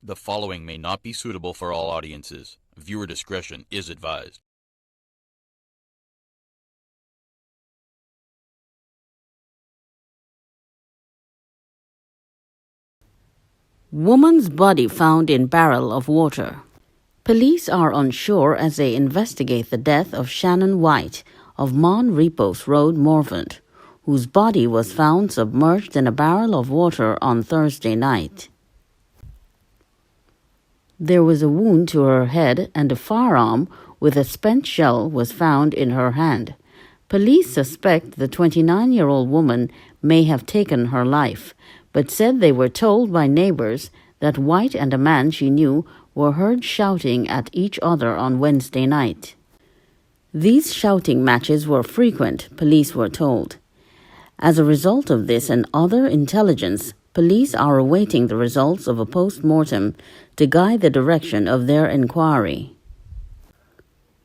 The following may not be suitable for all audiences. Viewer discretion is advised. Woman's body found in barrel of water. Police are unsure as they investigate the death of Shannon Whyte of Mon Repos Road, Morvant, whose body was found submerged in a barrel of water on Thursday night. There was a wound to her head and a firearm with a spent shell was found in her hand. Police suspect the 29-year-old woman may have taken her life, but said they were told by neighbors that Whyte and a man she knew were heard shouting at each other on Wednesday night. These shouting matches were frequent, police were told. As a result of this and other intelligence, police are awaiting the results of a post-mortem to guide the direction of their inquiry.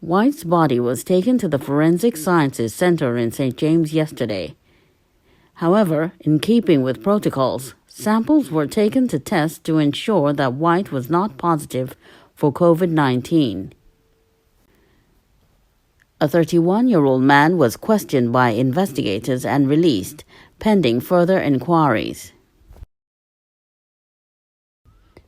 Whyte's body was taken to the Forensic Sciences Center in St. James yesterday. However, in keeping with protocols, samples were taken to test to ensure that Whyte was not positive for COVID-19. A 31-year-old man was questioned by investigators and released, pending further inquiries.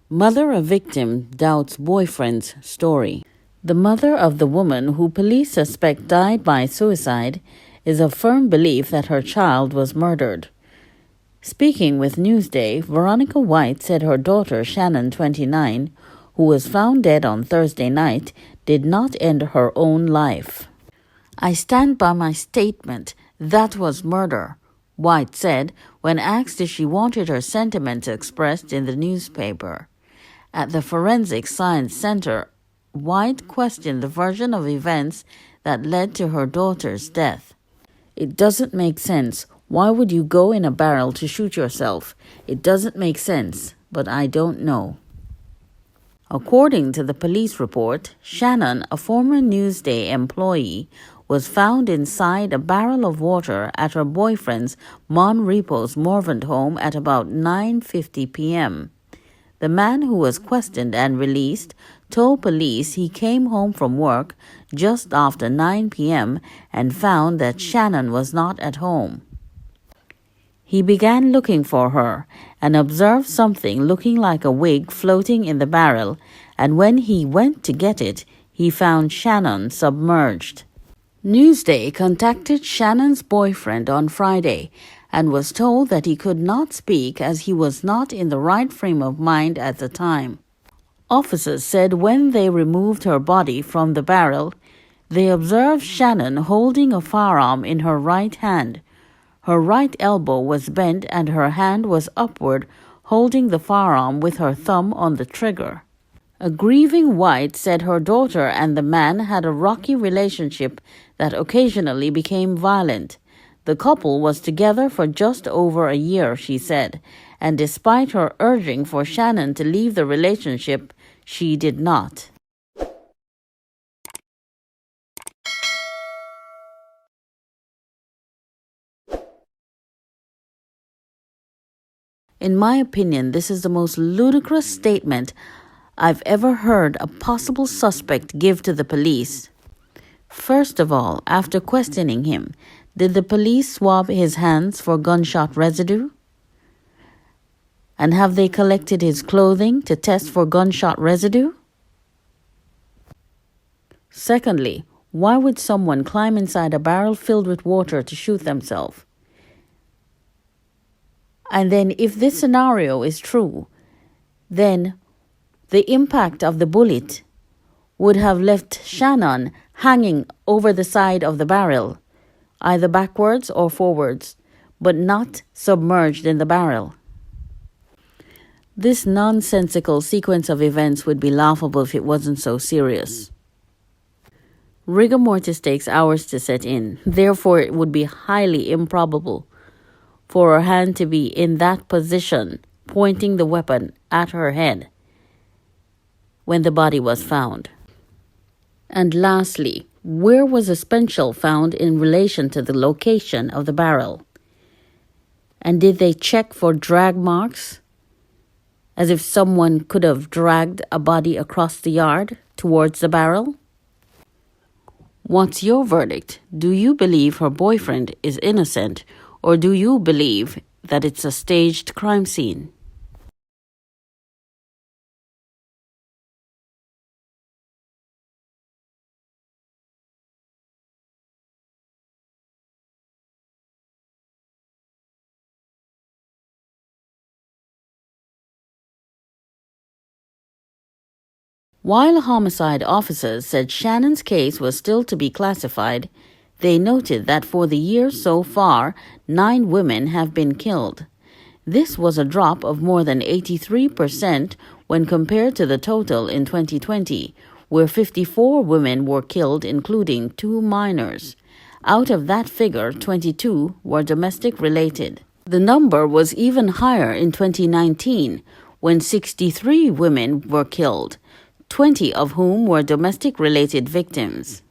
Mother of victim doubts boyfriend's story. The mother of the woman who police suspect died by suicide is of firm belief that her child was murdered. Speaking with NEWSDAY, Veronica Whyte said her daughter, Shannon, 29, who was found dead on Thursday night, did not end her own life. "I stand by my statement. That was murder," Whyte said when asked if she wanted her sentiments expressed in the newspaper. At the Forensic Science Center, Whyte questioned the version of events that led to her daughter's death. "It doesn't make sense. Why would you go in a barrel to shoot yourself? It doesn't make sense, but I don't know." According to the police report, Shannon, a former NEWSDAY employee, was found inside a barrel of water at her boyfriend's Mon Repos Morvant home at about 9:50 p.m. The man who was questioned and released told police he came home from work just after 9 p.m. and found that Shannon was not at home. He began looking for her and observed something looking like a wig floating in the barrel, and when he went to get it, he found Shannon submerged. NEWSDAY contacted Shannon's boyfriend on Friday and was told that he could not speak as he was not in the right frame of mind at the time. Officers said when they removed her body from the barrel, they observed Shannon holding a firearm in her right hand. Her right elbow was bent and her hand was upward, holding the firearm with her thumb on the trigger. A grieving Whyte said her daughter and the man had a rocky relationship that occasionally became violent. The couple was together for just over a year, she said, and despite her urging for Shannon to leave the relationship, she did not. In my opinion, this is the most ludicrous statement I've ever heard a possible suspect give to the police. First of all, after questioning him, did the police swab his hands for gunshot residue? And have they collected his clothing to test for gunshot residue? Secondly, why would someone climb inside a barrel filled with water to shoot themselves? And then if this scenario is true, then the impact of the bullet would have left Shannon hanging over the side of the barrel, either backwards or forwards, but not submerged in the barrel. This nonsensical sequence of events would be laughable if it wasn't so serious. Rigor mortis takes hours to set in. Therefore, it would be highly improbable for her hand to be in that position, pointing the weapon at her head when the body was found. And lastly, where was a spent shell found in relation to the location of the barrel? And did they check for drag marks? as if someone could have dragged a body across the yard towards the barrel? What's your verdict? Do you believe her boyfriend is innocent, or do you believe that it's a staged crime scene? While homicide officers said Shannon's case was still to be classified, they noted that for the year so far, 9 women have been killed. This was a drop of more than 83% when compared to the total in 2020, where 54 women were killed, including 2 minors. Out of that figure, 22 were domestic related. The number was even higher in 2019, when 63 women were killed, 20 of whom were domestic-related victims.